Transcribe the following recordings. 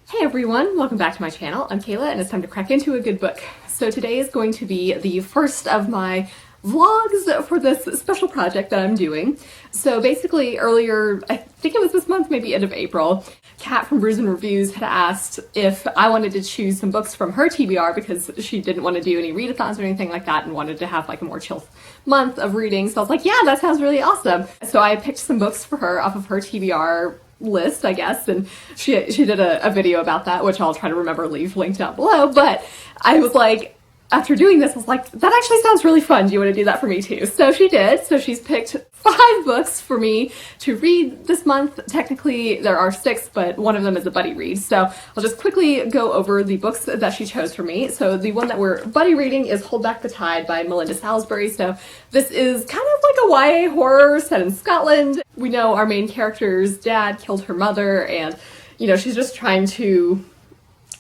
Hey everyone, welcome back to my channel. I'm Kayla and it's time to crack into a good book. So today is going to be the first of my vlogs for this special project that I'm doing. So basically earlier, I think it was this month, maybe end of April, Kat from BrewsandReviews had asked if I wanted to choose some books from her TBR because she didn't want to do any readathons or anything like that and wanted to have like a more chill month of reading. So I was like, yeah, that sounds really awesome. So I picked some books for her off of her TBR list, I guess, and she did a video about that, which I'll try to remember to leave linked down below. But I was like, after doing this, I was like, that actually sounds really fun. Do you want to do that for me too? So she did. So she's picked 5 books for me to read this month. Technically, there are 6, but one of them is a buddy read. So I'll just quickly go over the books that she chose for me. So the one that we're buddy reading is Hold Back the Tide by Melinda Salisbury. So this is kind of like a YA horror set in Scotland. We know our main character's dad killed her mother and, you know, she's just trying to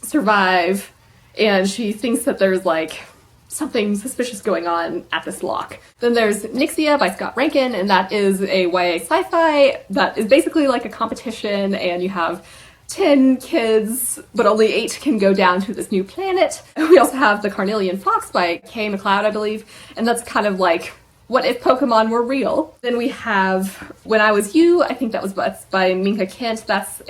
survive. And she thinks that there's like something suspicious going on at this lock. Then there's Nyxia by Reintgen, and that is a YA sci-fi that is basically like a competition, and you have 10 kids, but only 8 can go down to this new planet. And we also have The Carnelian Fox by MacLeod, I believe, and that's kind of like, what if Pokemon were real? Then we have When I Was You, I think that's by Minka. That's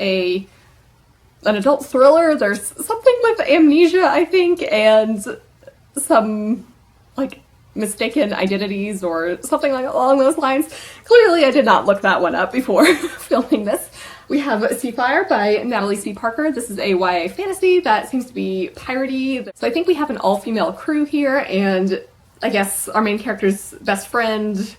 an adult thriller. There's something with amnesia, I think, and some like mistaken identities or something like along those lines. Clearly I did not look that one up before filming this. We have Seafire by Natalie This is a YA fantasy that seems to be piratey. So I think we have an all-female crew here, and I guess our main character's best friend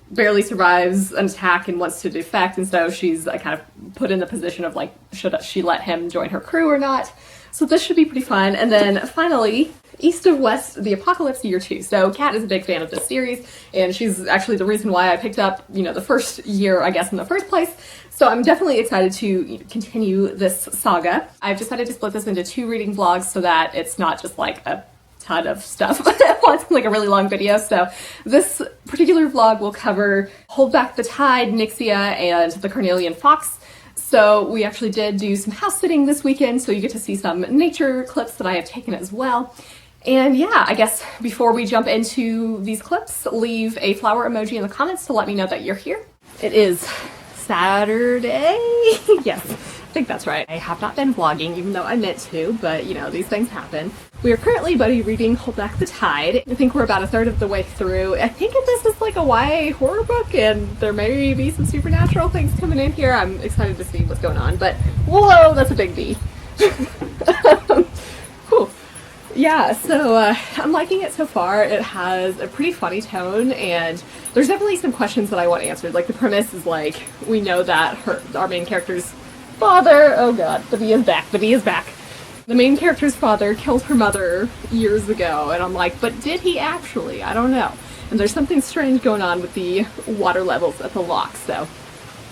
barely survives an attack and wants to defect, and so she's kind of put in the position of like, should she let him join her crew or not? So this should be pretty fun. And then finally, East of West, The Apocalypse Year 2. So Kat is a big fan of this series, and she's actually the reason why I picked up, you know, the first year, I guess, in the first place. So I'm definitely excited to continue this saga. I've decided to split this into 2 reading vlogs so that it's not just like a ton of stuff it's like a really long video. So this particular vlog will cover Hold Back the Tide, Nyxia, and The Carnelian Fox. So we actually did do some house sitting this weekend, so you get to see some nature clips that I have taken as well. And yeah, I guess before we jump into these clips, leave a flower emoji in the comments to let me know that you're here. It is Saturday. Yes, I think that's right. I have not been vlogging, even though I meant to, but you know, these things happen. We are currently buddy reading Hold Back the Tide. I think we're about a third of the way through. I think this is like a YA horror book, and there may be some supernatural things coming in here. I'm excited to see what's going on, but whoa, that's a big D. Cool. Yeah, so I'm liking it so far. It has a pretty funny tone, and there's definitely some questions that I want answered. Like, the premise is like, we know that our main character's father, oh god, the bee is back, the bee is back. The main character's father killed her mother years ago, and I'm like, but did he actually? I don't know. And there's something strange going on with the water levels at the lock, so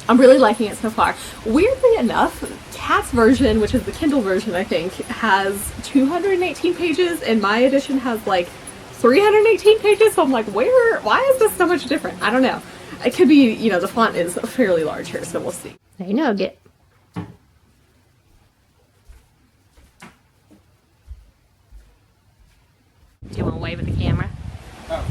I'm really liking it so far. Weirdly enough, Kat's version, which is the Kindle version, I think, has 218 pages, and my edition has like 318 pages, so I'm like, why is this so much different? I don't know. It could be, you know, the font is fairly large here, so we'll see. Hey, Nugget. Do you want to wave at the camera? Oh.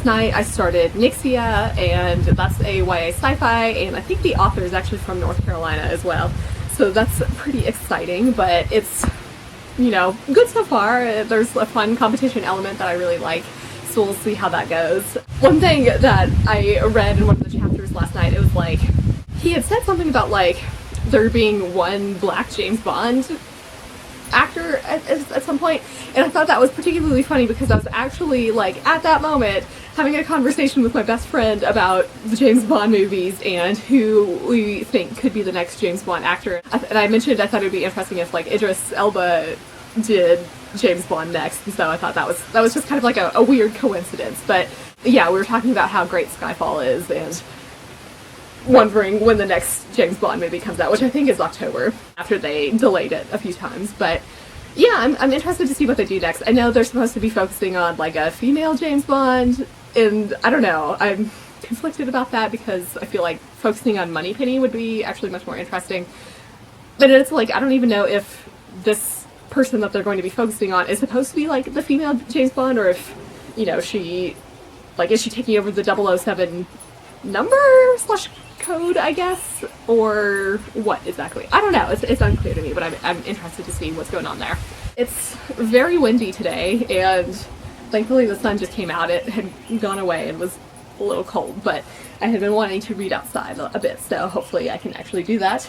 Night I started Nyxia, and that's a YA sci-fi, and I think the author is actually from North Carolina as well, so that's pretty exciting. But it's, you know, good so far. There's a fun competition element that I really like, so we'll see how that goes. One thing that I read in one of the chapters last night, it was like, he had said something about like there being one black James Bond actor at some point, and I thought that was particularly funny because I was actually, like, at that moment having a conversation with my best friend about the James Bond movies and who we think could be the next James Bond actor. And I mentioned I thought it would be interesting if, like, Idris Elba did James Bond next, and so I thought that was just kind of like a weird coincidence. But yeah, we were talking about how great Skyfall is and wondering when the next James Bond movie comes out, which I think is October, after they delayed it a few times. But yeah, I'm interested to see what they do next. I know they're supposed to be focusing on, like, a female James Bond, and I don't know, I'm conflicted about that because I feel like focusing on Moneypenny would be actually much more interesting. But it's like, I don't even know if this person that they're going to be focusing on is supposed to be, like, the female James Bond, or if, you know, she, like, is she taking over the 007 number / code, I guess, or what exactly? I don't know. It's unclear to me, but I'm interested to see what's going on there. It's very windy today, and thankfully the sun just came out. It had gone away and was a little cold, but I had been wanting to read outside a bit, so hopefully I can actually do that.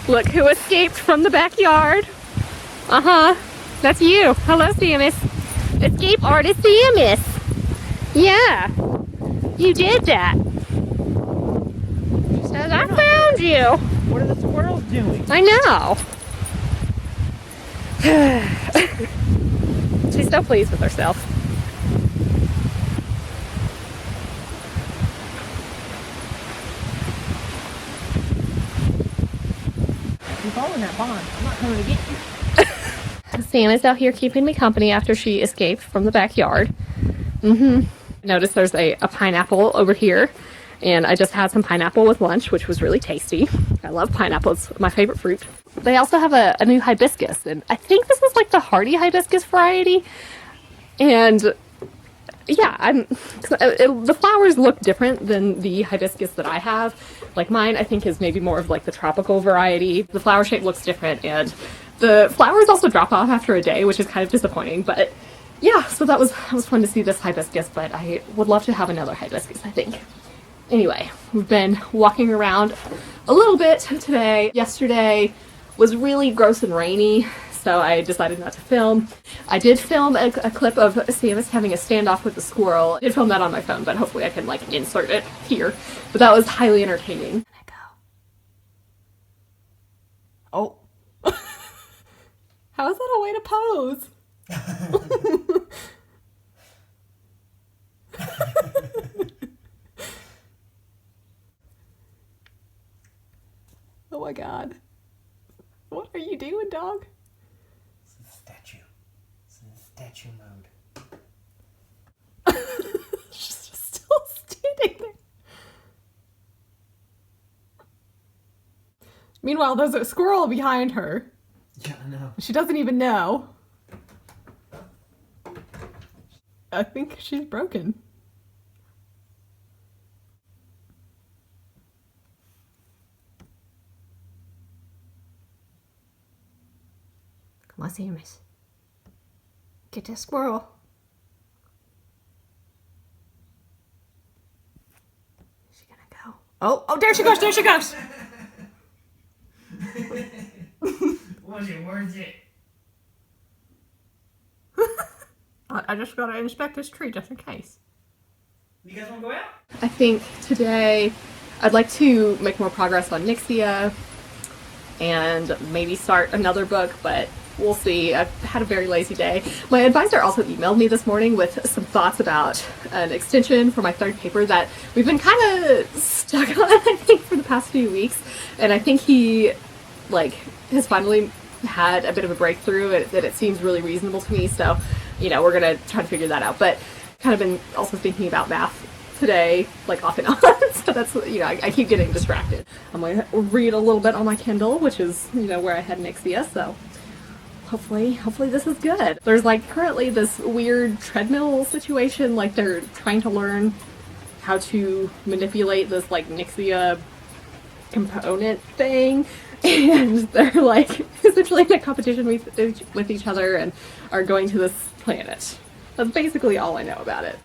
Look who escaped from the backyard. That's you. Hello, Samus. Escape artist Samus. Yeah, you did that. She says, I found you. What are the squirrels doing? I know. She's so pleased with herself. I'm following that bond. I'm not coming to get you. Sam is out here keeping me company after she escaped from the backyard. Notice there's a pineapple over here, and I just had some pineapple with lunch, which was really tasty. I love pineapples, my favorite fruit. They also have a new hibiscus, and I think this is like the hardy hibiscus variety. And yeah, the flowers look different than the hibiscus that I have. Like mine, I think, is maybe more of like the tropical variety. The flower shape looks different, and the flowers also drop off after a day, which is kind of disappointing. But yeah, so that was fun to see this hibiscus, but I would love to have another hibiscus, I think. Anyway, we've been walking around a little bit today. Yesterday was really gross and rainy, so I decided not to film. I did film a clip of Samus having a standoff with the squirrel. I did film that on my phone, but hopefully I can, like, insert it here. But that was highly entertaining. Oh. How is that a way to pose? Oh my god. What are you doing, dog? It's a statue. It's in statue mode. She's just still standing there. Meanwhile, there's a squirrel behind her. Yeah, I know. She doesn't even know. I think she's broken. Come on, Samus. Get that squirrel. Is she gonna go? Oh, there she goes, there she goes! Was it worth it? I just gotta inspect this tree just in case. You guys wanna go out? I think today I'd like to make more progress on Nyxia and maybe start another book, but we'll see. I've had a very lazy day. My advisor also emailed me this morning with some thoughts about an extension for my third paper that we've been kind of stuck on, I think, for the past few weeks. And I think he, like, has finally had a bit of a breakthrough that it seems really reasonable to me. So, you know, we're going to try to figure that out. But kind of been also thinking about math today, like off and on. So that's, you know, I keep getting distracted. I'm going to read a little bit on my Kindle, which is, you know, where I had Nyxia. So hopefully this is good. There's like currently this weird treadmill situation. Like they're trying to learn how to manipulate this like Nyxia component thing. And they're like essentially in a competition with each other and are going to this planet. That's basically all I know about it.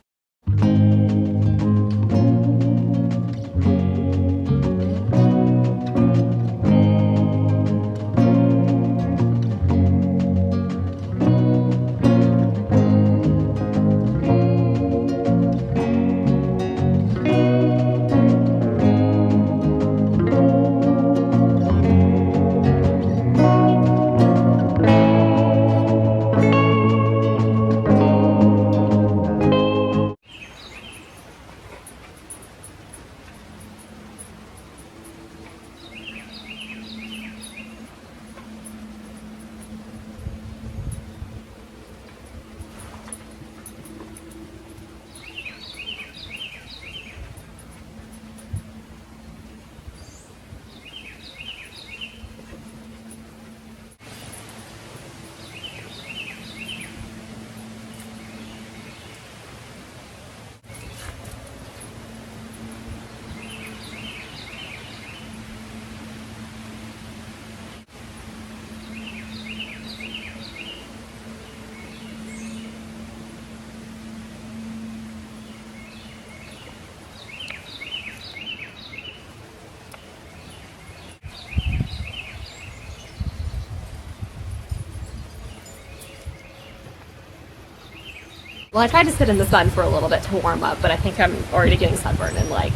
Well, I tried to sit in the sun for a little bit to warm up, but I think I'm already getting sunburned in like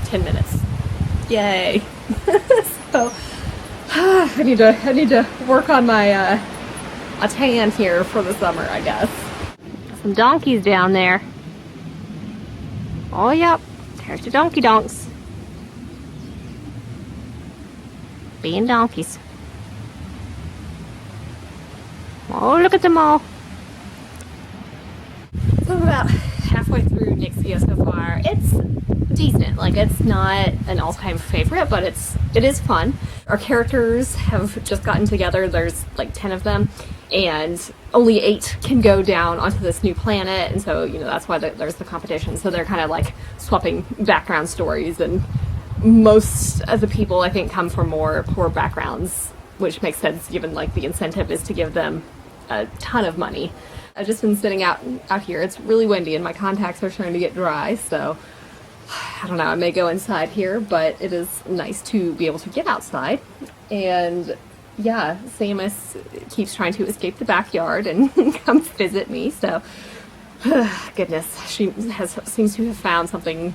10 minutes. Yay. So I need to work on my a tan here for the summer, I guess. Some donkeys down there. Oh yep, there's the donkey donks. Being donkeys. Oh, look at them all. So I'm about halfway through Nyxia so far. It's decent. Like, it's not an all-time favorite, but it is fun. Our characters have just gotten together. There's like 10 of them, and only 8 can go down onto this new planet, and so, you know, that's why there's the competition. So they're kind of like swapping background stories, and most of the people, I think, come from more poor backgrounds, which makes sense given like the incentive is to give them a ton of money. I've just been sitting out here. It's really windy and my contacts are starting to get dry, so I don't know, I may go inside here, but it is nice to be able to get outside. And yeah, Samus keeps trying to escape the backyard and come visit me, so goodness, she seems to have found something.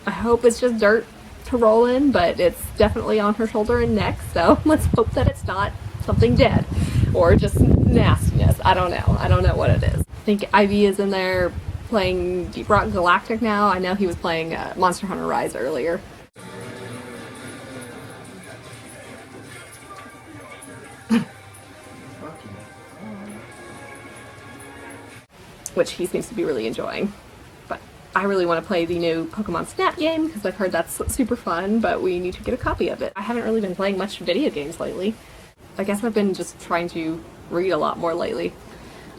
I hope it's just dirt to roll in, but it's definitely on her shoulder and neck, so let's hope that it's not something dead or just nastiness. I don't know what it is. I think Ivy is in there playing Deep Rock Galactic now. I know he was playing Monster Hunter Rise earlier. Which he seems to be really enjoying. But I really want to play the new Pokemon Snap game because I've heard that's super fun, but we need to get a copy of it. I haven't really been playing much video games lately. I guess I've been just trying to read a lot more lately.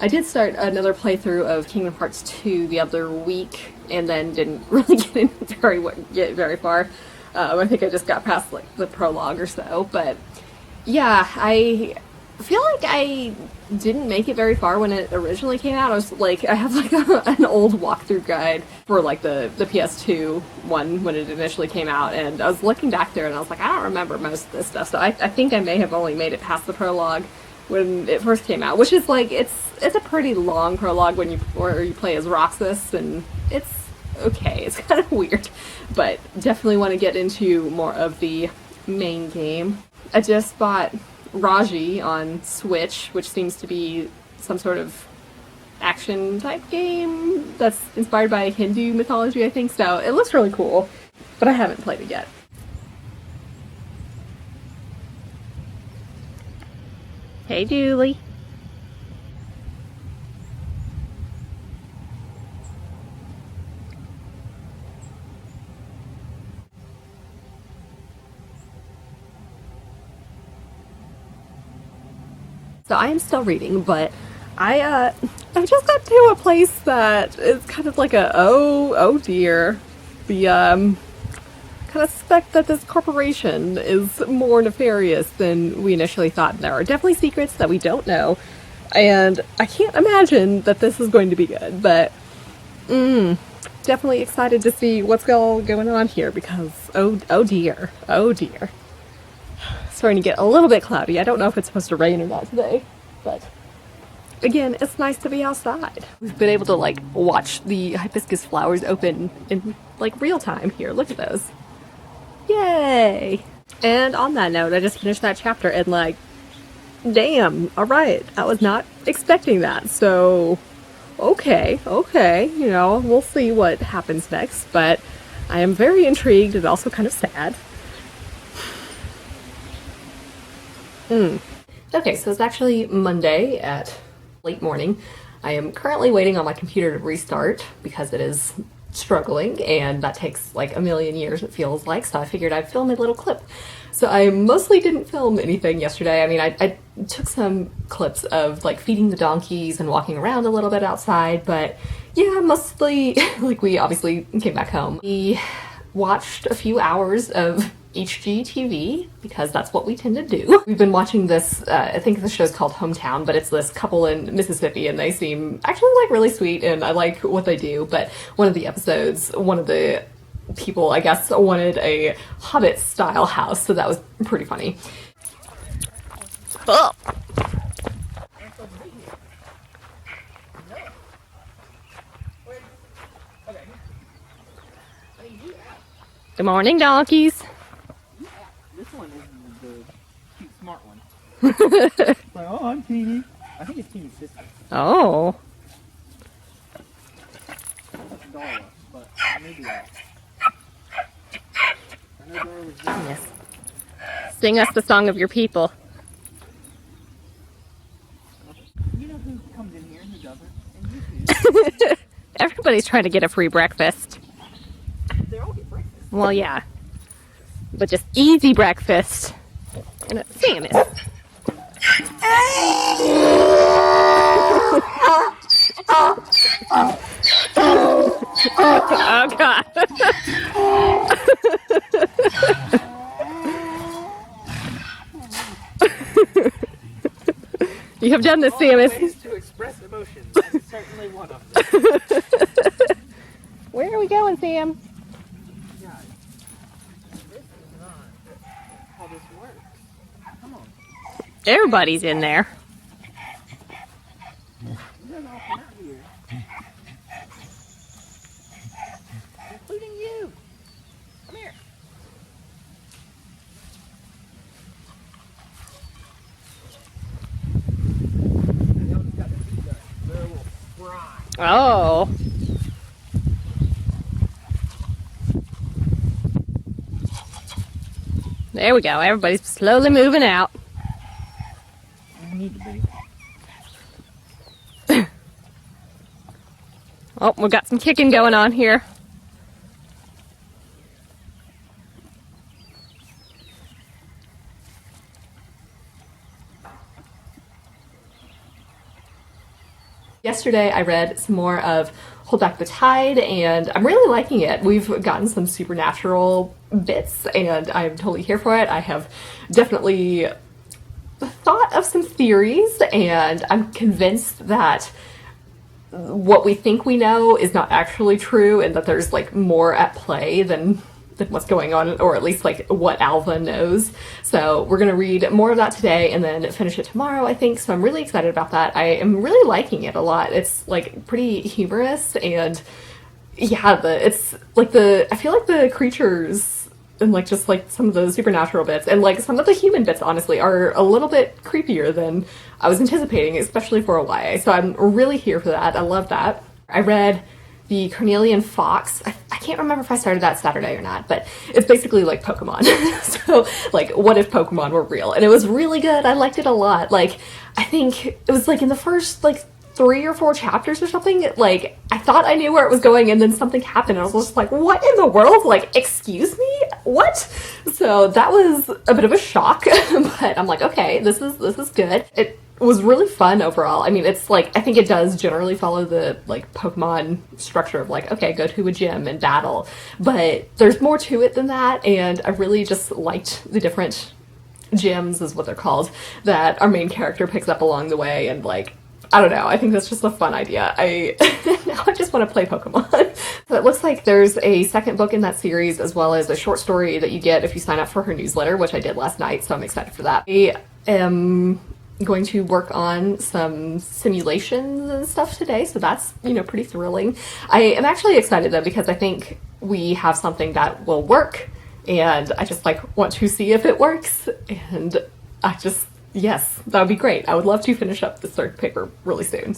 I did start another playthrough of Kingdom Hearts 2 the other week and then didn't really get very far. I think I just got past like the prologue or so, but yeah, I feel like I didn't make it very far when it originally came out. I have like an old walkthrough guide for like the PS2 one when it initially came out, and I was looking back there and I was like, I don't remember most of this stuff, so I think I may have only made it past the prologue when it first came out, which is like, it's a pretty long prologue when you play as Roxas, and it's okay, it's kind of weird, but definitely want to get into more of the main game. I just bought Raji on Switch, which seems to be some sort of action type game that's inspired by Hindu mythology, I think. So it looks really cool, but I haven't played it yet. Hey, Dooley. So I am still reading, but I've just got to a place that is kind of like a oh dear. The kind of suspect that this corporation is more nefarious than we initially thought. There are definitely secrets that we don't know, and I can't imagine that this is going to be good, but definitely excited to see what's all going on here because oh dear. It's starting to get a little bit cloudy. I don't know if it's supposed to rain or not today, but again, it's nice to be outside. We've been able to like watch the hibiscus flowers open in like real time here. Look at those. Yay! And on that note, I just finished that chapter and like, damn, alright, I was not expecting that. So, okay, you know, we'll see what happens next, but I am very intrigued and also kind of sad. Okay, so it's actually Monday at late morning. I am currently waiting on my computer to restart because it is struggling, and that takes like a million years, it feels like, so I figured I'd film a little clip. So I mostly didn't film anything yesterday. I mean, I took some clips of like feeding the donkeys and walking around a little bit outside, but yeah, mostly like we obviously came back home. We watched a few hours of HGTV because that's what we tend to do. We've been watching this, I think the show's called Hometown, but it's this couple in Mississippi and they seem actually like really sweet and I like what they do, but one of the episodes, one of the people, I guess, wanted a Hobbit style house, so that was pretty funny. Oh. Good morning, donkeys. This one is the cute, smart one. Like, oh, I'm Teeny. I think it's Teeny's sister. Oh. That's Darla, but maybe that. I know Darla was there. Yes. Sing us the song of your people. You know who comes in here and who doesn't? And you do. Everybody's trying to get a free breakfast. They all get breakfast. Well, yeah. But just easy breakfast. And a sandwich. Oh, God. You have done this, Samus. Ways to express emotions. That's certainly one of them. Where are we going, Sam? God, this is not how this works. Come on. Everybody's in there. You guys all come out here. Including you. Come here. And y'all just got the feet done. They're a little fry. Oh. There we go. Everybody's slowly moving out. You need to be. Oh, we've got some kicking going on here. Yesterday I read some more of Hold Back the Tide and I'm really liking it. We've gotten some supernatural bits and I'm totally here for it. I have definitely thought of some theories and I'm convinced that what we think we know is not actually true and that there's like more at play than what's going on, or at least like what Alva knows. So we're gonna read more of that today and then finish it tomorrow, I think. So I'm really excited about that. I am really liking it a lot. It's like pretty humorous and yeah, it's like I feel like the creatures and like just like some of the supernatural bits and like some of the human bits honestly are a little bit creepier than I was anticipating, especially for a YA. So I'm really here for that. I love that. I read the Carnelian Fox. I can't remember if I started that Saturday or not, but it's basically like Pokemon. So like, what if Pokemon were real? And it was really good. I liked it a lot. Like, I think it was like in the first like 3 or 4 chapters or something, like I thought I knew where it was going and then something happened and I was just like, what in the world? Like, excuse me? What? So that was a bit of a shock, but I'm like, okay, this is good. It was really fun overall. I mean, it's like, I think it does generally follow the like Pokemon structure of like, okay, go to a gym and battle, but there's more to it than that, and I really just liked the different gyms, is what they're called, that our main character picks up along the way, and like, I don't know, I think that's just a fun idea. Now I just want to play Pokemon. So it looks like there's a second book in that series, as well as a short story that you get if you sign up for her newsletter, which I did last night, so I'm excited for that. I am going to work on some simulations and stuff today, so that's, you know, pretty thrilling. I am actually excited though, because I think we have something that will work, and I just like want to see if it works, and I just, yes, that would be great. I would love to finish up this third paper really soon.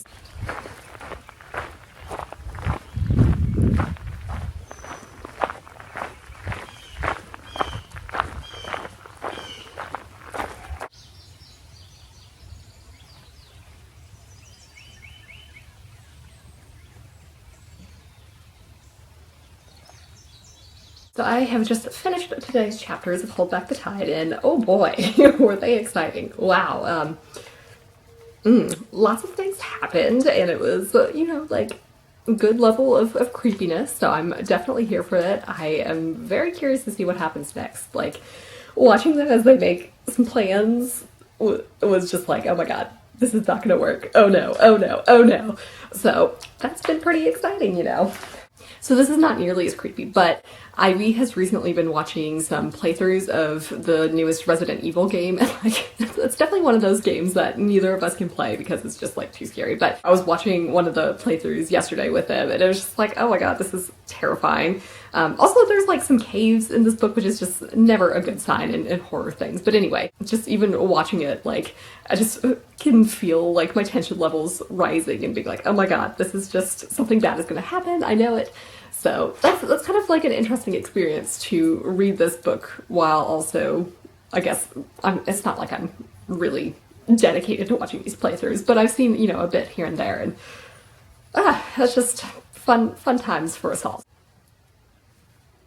So I have just finished today's chapters of Hold Back the Tide, and oh boy, were they exciting. Wow. Lots of things happened, and it was, you know, like, a good level of creepiness, so I'm definitely here for it. I am very curious to see what happens next. Like, watching them as they make some plans was just like, oh my god, this is not gonna work. Oh no, oh no, oh no. So that's been pretty exciting, you know. So this is not nearly as creepy, but Ivy has recently been watching some playthroughs of the newest Resident Evil game, and like, it's definitely one of those games that neither of us can play because it's just like too scary. But I was watching one of the playthroughs yesterday with him, and it was just like, oh my god, this is terrifying. Also, there's like some caves in this book, which is just never a good sign in horror things. But anyway, just even watching it, like, I just can feel like my tension levels rising and being like, oh my god, this is just, something bad is gonna happen, I know it. So that's kind of like an interesting experience to read this book while also, I guess, it's not like I'm really dedicated to watching these playthroughs, but I've seen, you know, a bit here and there, and that's just fun times for us all.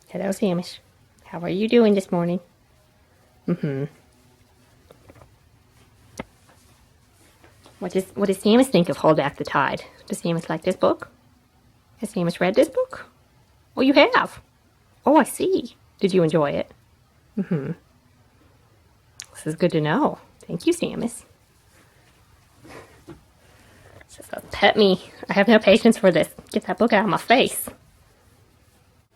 Hello, Samish. How are you doing this morning? What does Samus think of Hold Back the Tide? Does Samus like this book? Has Samus read this book? Oh, you have? Oh, I see. Did you enjoy it? This is good to know. Thank you, Samus. Just pet me. I have no patience for this. Get that book out of my face.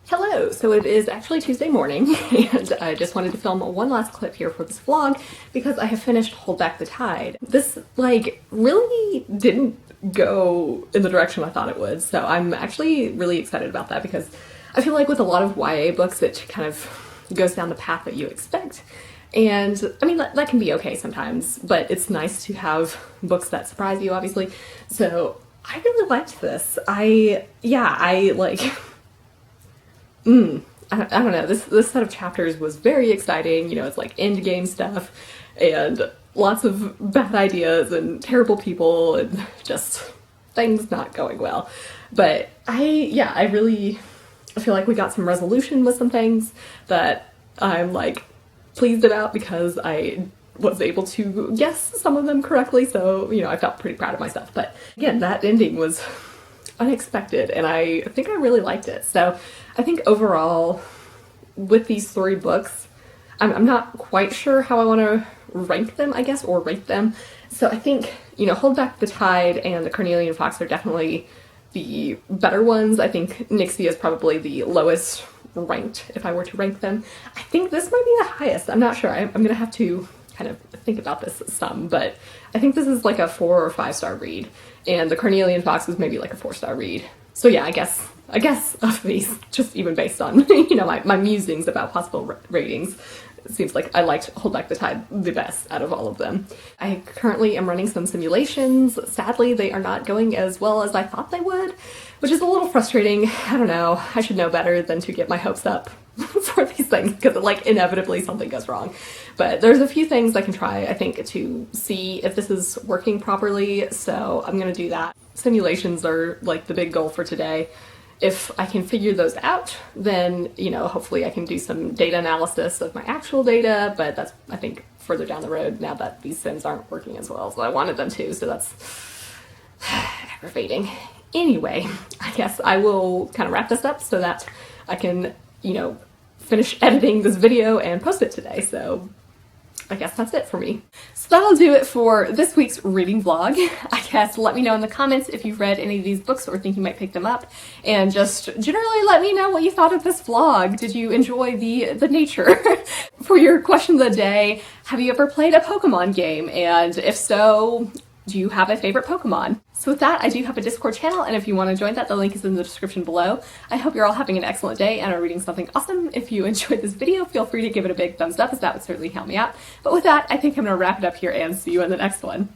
Hello! So it is actually Tuesday morning, and I just wanted to film one last clip here for this vlog because I have finished Hold Back the Tide. This, like, really didn't go in the direction I thought it would, so I'm actually really excited about that because I feel like with a lot of YA books it kind of goes down the path that you expect, and I mean that can be okay sometimes, but it's nice to have books that surprise you, obviously. So I really liked this. I don't know, this set of chapters was very exciting. You know, it's like end game stuff and lots of bad ideas and terrible people and just things not going well. But I really feel like we got some resolution with some things that I'm like pleased about because I was able to guess some of them correctly, so, you know, I felt pretty proud of myself. But again, that ending was unexpected, and I think I really liked it. So I think overall, with these 3 books, I'm not quite sure how I want to rank them, I guess, or rate them. So I think, you know, Hold Back the Tide and the Carnelian Fox are definitely the better ones. I think Nyxia is probably the lowest ranked if I were to rank them. I think this might be the highest. I'm not sure. I'm gonna have to kind of think about this some, but I think this is like a 4 or 5 star read, and the Carnelian Fox was maybe like a 4 star read. So yeah, I guess of these, just even based on, you know, my musings about possible ratings, it seems like I liked Hold Back the Tide the best out of all of them. I currently am running some simulations. Sadly, they are not going as well as I thought they would, which is a little frustrating. I don't know. I should know better than to get my hopes up for these things, because like inevitably something goes wrong. But there's a few things I can try, I think, to see if this is working properly, so I'm gonna do that. Simulations are like the big goal for today. If I can figure those out, then, you know, hopefully I can do some data analysis of my actual data, but that's, I think, further down the road now that these sims aren't working as well as I wanted them to, so that's aggravating. Anyway, I guess I will kind of wrap this up so that I can, you know, finish editing this video and post it today, so I guess that's it for me. So that'll do it for this week's reading vlog. I guess let me know in the comments if you've read any of these books or think you might pick them up, and just generally let me know what you thought of this vlog. Did you enjoy the nature? For your question of the day, have you ever played a Pokemon game? And if so, do you have a favorite Pokemon? So with that, I do have a Discord channel, and if you want to join that, the link is in the description below. I hope you're all having an excellent day and are reading something awesome. If you enjoyed this video, feel free to give it a big thumbs up, as that would certainly help me out. But with that, I think I'm going to wrap it up here and see you in the next one.